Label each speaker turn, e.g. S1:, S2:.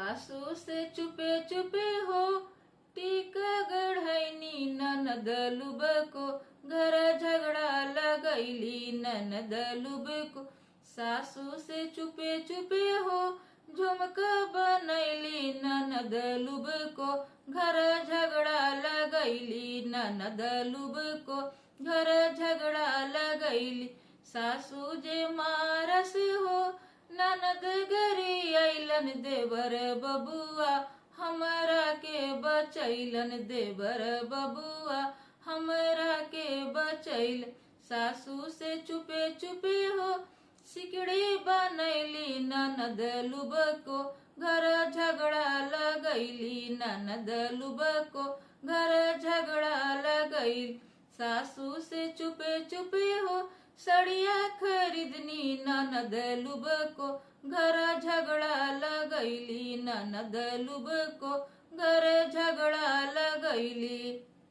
S1: सासू से चुपे चुपे हो टीका गढ़ैनी ननद लुब को घर झगड़ा लगैली ननद लुब को। सासू से चुपे चुपे हो झुमका बनैली ननद लुब को घर झगड़ा लगैली ननद लुब को घर झगड़ा लगैली। सासू जे मारस हो ननद गरी अइलन देवर बबुआ हमरा के बचैलन देवर बबुआ हमरा के बचैल। सासू से चुपे चुपे हो सिकड़ी बनैली ननद लुब को घर झगड़ा लगैली ननद लुब को घर झगड़ा लगैली। सासू से चुपे चुपे हो सड़िया खरीदनी ननद लुब को घर झगड़ा लगैली ननद लुब को घर झगड़ा लगैली।